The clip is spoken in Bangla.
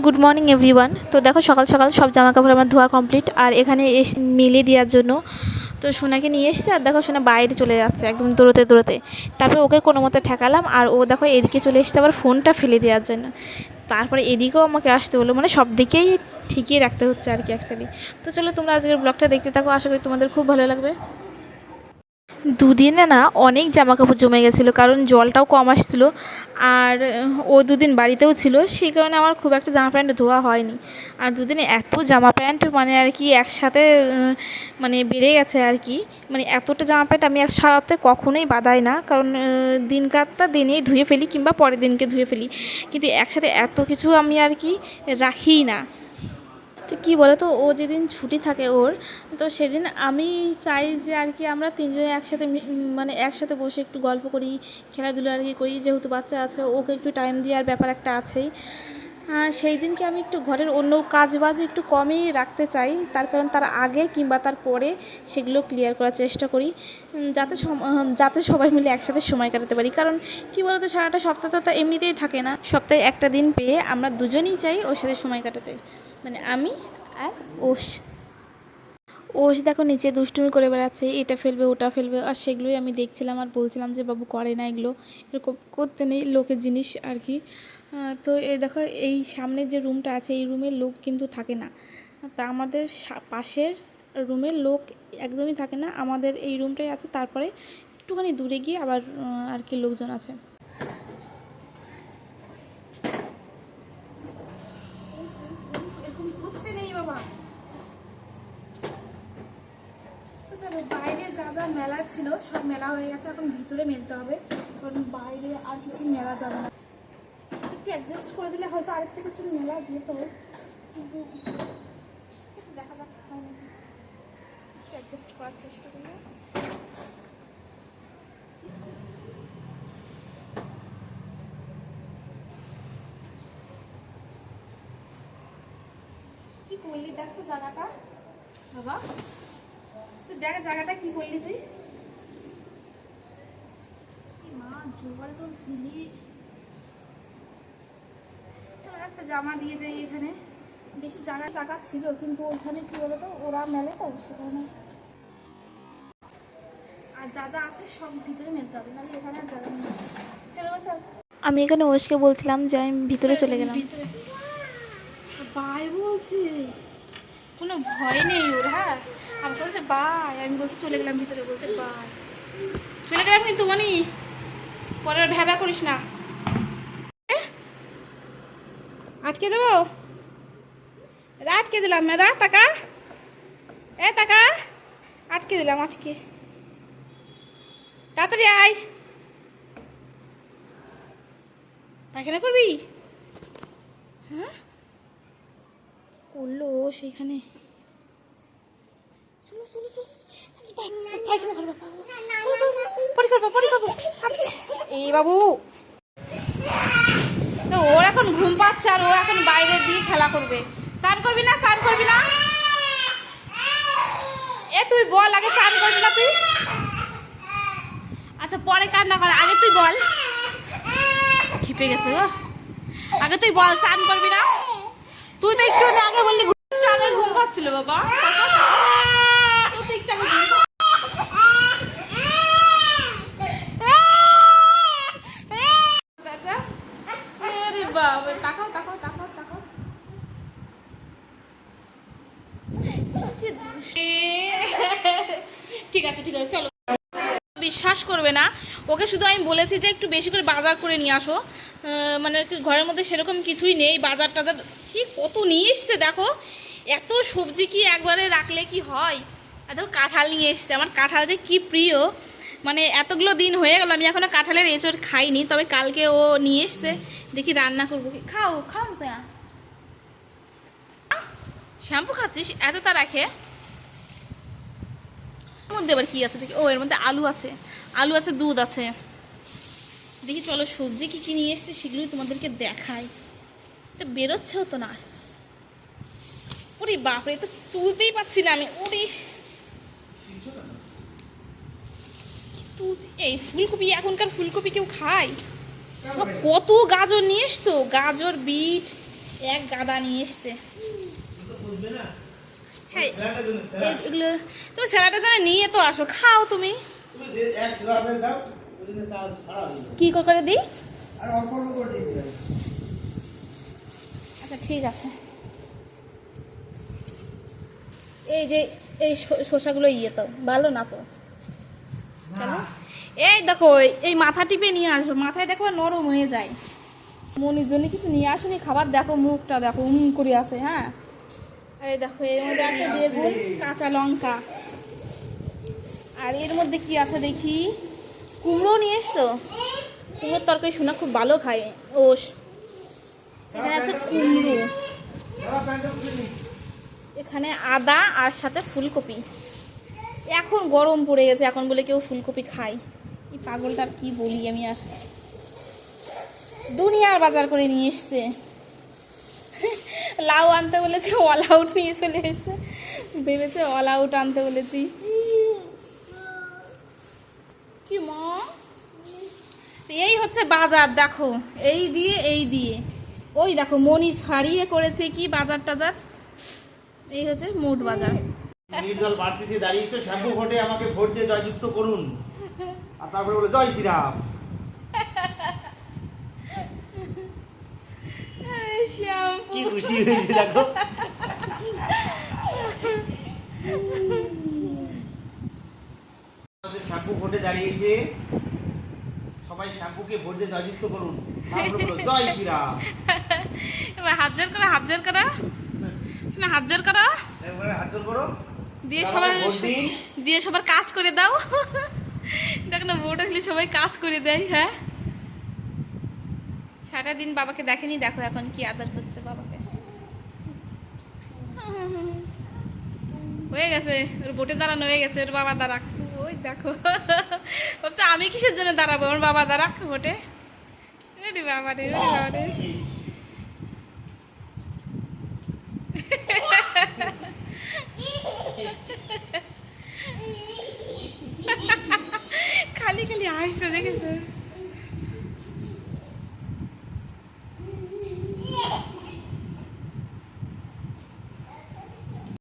Good morning everyone. তো দেখো সকাল সকাল সব জামা কাপড় আমার ধোয়া কমপ্লিট, আর এখানে মেলে দেওয়ার জন্য তো সোনাকে নিয়ে এসছে। আর দেখো সোনা বাইরে চলে যাচ্ছে একদম দৌড়োতে দৌড়োতে। তারপরে ওকে কোনো মতে ঠেকালাম, আর ও দেখো এদিকে চলে এসছে আবার ফোনটা ফেলে দেওয়ার জন্য। তারপরে এদিকেও আমাকে আসতে হলো, মানে সব দিকেই ঠিকই রাখতে হচ্ছে আর কি অ্যাকচুয়ালি। তো চলো তোমরা আজকের ব্লগটা দেখতে থাকো, আশা করি তোমাদের খুব ভালো লাগবে। দুদিনে না অনেক জামা কাপড় জমে গেছিলো, কারণ জলটাও কম আসছিলো। আর ও দুদিন বাড়িতেও ছিল, সেই কারণে আমার খুব একটা জামা প্যান্ট ধোয়া হয়নি। আর দুদিনে এত জামা প্যান্ট মানে আর কি একসাথে মানে বেড়ে গেছে আর কি। মানে এতটা জামা প্যান্ট আমি একসাথে কখনোই বাঁধাই না, কারণ দিন কাটটা দিনেই ধুয়ে ফেলি কিংবা পরের দিনকে ধুয়ে ফেলি, কিন্তু একসাথে এত কিছু আমি আর কি রাখিই না। তো কী বলো তো, ও যেদিন ছুটি থাকে ওর, তো সেদিন আমি চাই যে আর কি আমরা তিনজনে একসাথে মানে একসাথে বসে একটু গল্প করি, খেলাধুলা আর কি করি, যেহেতু বাচ্চা আছে ওকে একটু টাইম দেওয়ার ব্যাপার একটা আছেই। সেই দিনকে আমি একটু ঘরের অন্য কাজ বাজ একটু কমই রাখতে চাই, তার কারণ তার আগে কিংবা তার পরে সেগুলো ক্লিয়ার করার চেষ্টা করি, যাতে সবাই মিলে একসাথে সময় কাটাতে পারি। কারণ কী বলো তো, সারাটা সপ্তাহ তো এমনিতেই থাকে না, সপ্তাহে একটা দিন পেয়ে আমরা দুজনেই চাই ওর সাথে সময় কাটাতে, মানে আমি আর ওষ দেখো নিচে দুষ্টুমি করে বেড়াচ্ছে, এটা ফেলবে ওটা ফেলবে, আর সেগুলোই আমি দেখছিলাম আর বলছিলাম যে বাবু করে না এগুলো, এরকম করতে নেই, লোকের জিনিস আর কি। তো এই দেখো এই সামনে যে রুমটা আছে এই রুমের লোক কিন্তু থাকে না, তা আমাদের পাশের রুমের লোক একদমই থাকে না, আমাদের এই রুমটাই আছে, তারপরে একটুখানি দূরে গিয়ে আবার আর কি লোকজন আছে। বাইরে যা যা মেলা ছিল সব মেলা হয়ে গেছে, এখন ভিতরে মেলতে হবে, কারণ বাইরে আর কিছু মেলা যাবে না। একটু অ্যাডজাস্ট করে দিলে হয়তো আরেকটা কিছু মেলা যেত, কিন্তু দেখা যাক হয় নাকি, একটু অ্যাডজাস্ট করার চেষ্টা করি। কি করলি দেখ তো জায়গাটা বাবা, তুই দেখ জায়গাটা কি করলি তুই। মা জল টল ফিলি, চলো একটা জামা দিয়ে যাই, এখানে বেশি জায়গা ছিল, কিন্তু ওখানে কি বলো তো ওরা মেলে তো সেখানে, আর যা যা আছে সব ভিতরে মেলতে হবে, নাহলে এখানে আর জায়গা নেই। চলো চল, আমি এখানে ওষকে বলছিলাম যে আমি ভিতরে চলে গেলাম, বাই বলছে, কোনো ভয় নেই ওর। হ্যাঁ আমি বলছে বাই, আমি বলছি চলে গেলাম ভিতরে, বলছে বাই, চলে গেলাম কিন্তু মানে পরে ভ্যাবা করিস না, আটকে দেবো, আটকে দিলাম মেয়েরা, টাকা টাকা আটকে দিলাম, আটকে তাড়াতাড়ি আয়, পায়খানা করবি। হ্যাঁ করলো সেইখানে, চলো চলো চলো পায়খানা করবো, পরি করবো পরি করবো। এই বাবু তো ওর এখন ঘুম পাচ্ছে, আর ও এখন বাইরে দিয়ে খেলা করবে। চান করবি না, চান করবি না, তুই বল আগে চান করবি না তুই, আচ্ছা পরে কান্না কর, আগে তুই বল, খেপে গেছে গো, আগে তুই বল চান করবি না, তুই তো একটু আগে বললি আগে ঘুম পাচ্ছিল বাবা, তাকাও তাকাও তাকাও তাকাও, ঠিক আছে ঠিক আছে চলো। বিশ্বাস করবে না, ওকে শুধু আমি বলেছি যে একটু বেশি করে বাজার করে নিয়ে আসো, মানে ঘরের মধ্যে সেরকম কিছুই নেই, বাজার টাজার সে কত নিয়ে এসছে দেখো, এত সবজি কি একবারে রাখলে কি হয়। আর দেখো কাঁঠাল নিয়ে এসছে, আমার কাঁঠাল যে কি প্রিয়, মানে এতগুলো দিন হয়ে গেল আমি এখনো কাঁঠালের এঁচড় খাইনি, তবে কালকে ও নিয়ে এসছে, দেখি রান্না করবো কি। খাও খাও না, শ্যাম্পু খাচ্ছিস এত তা রাখে, এর মধ্যে আবার কি আছে দেখি, ও এর মধ্যে আলু আছে, আলু আছে, দুধ আছে, দেখি চলো সবজি কি কি নিয়ে এসছে সেগুলোই তোমাদেরকে দেখাই। তো বেরোচ্ছেও তো না, ওরে বাপরে তো তুলতেই পারছি না আমি, ওরে এই ফুলকপি, এখনকার ফুলকপি কেউ খায়, কত গাজর নিয়ে এসছো, গাজর বিট এক গাদা নিয়ে এসছে। হ্যাঁ এগুলো তুমি স্যালাডের জন্য নিয়ে তো আসো, খাও তুমি। কি করে দিই? আচ্ছা ঠিক আছে। এই যে এই শসাগুলো ইয়ে তো ভালো না তো। এই দেখো এই মাথা টিপে নিয়ে আসবো, মাথায় দেখো নরম হয়ে যায়। মনির জন্য কিছু নিয়ে আসুনি খাবার, দেখো মুখটা দেখো করে আছে। হ্যাঁ এই দেখো এর মধ্যে আছে বেগুন, কাঁচা লঙ্কা, আর এর মধ্যে কি আছে দেখি, কুমড়ো নিয়ে এসছো। কুমড়োর তরকারি শোনা খুব ভালো খায় ও। এখানে আছে কুমড়ো, এখানে আদা আর সাথে ফুলকপি। এখন গরম পড়ে গেছে, এখন বলে কেউ ফুলকপি খায়। এই পাগলটার কি বলি আমি আর। দুনিয়ার বাজার করে নিয়ে এসছে। লাউ আনতে বলেছে, অল আউট নিয়ে চলে এসছে। ভেবেছে অল আউট আনতে বলেছি। কি মা, এই হচ্ছে বাজার দেখো, এই দিয়ে এই দিয়ে। ওই দেখো মনি ছাড়িয়ে করেছে কি বাজার টাজার। এই হচ্ছে মোট বাজার। নির্দল প্রার্থীতে দাঁড়িয়েছে, শ্যাম্পু ভোটে আমাকে ভোট দিয়ে জয়যুক্ত করুন। আর তারপরে বলে জয় শ্রীরাম। কি খুশি হয়েছে দেখো। শ্যাম্পু ভোটে দাঁড়িয়েছে, সবাই শ্যাম্পুকে ভোট দিয়ে জয়যুক্ত করুন। তারপরে বলো জয় শ্রীরাম। এবার হাত জোর করো, হাত জোর করো, শোনা হাত জোর করো, এবারে হাত জোর করো, দিয়ে সবার কাজ করে দাও। দেখো না ভোট আসলে সবাই কাজ করে দেয়। হ্যাঁ সারাটা দিন বাবাকে দেখেনি, দেখো এখন কি আদর করছে বাবাকে। হয়ে গেছে ওর ভোটে দাঁড়ানো হয়ে গেছে, ওর বাবা দাঁড়াক। ওই দেখো বলছে আমি কিসের জন্য দাঁড়াবো, ওর বাবা দাঁড়াক ভোটে। বাবা রে বাবা রে, খালি খালি হাসছে দেখেছো।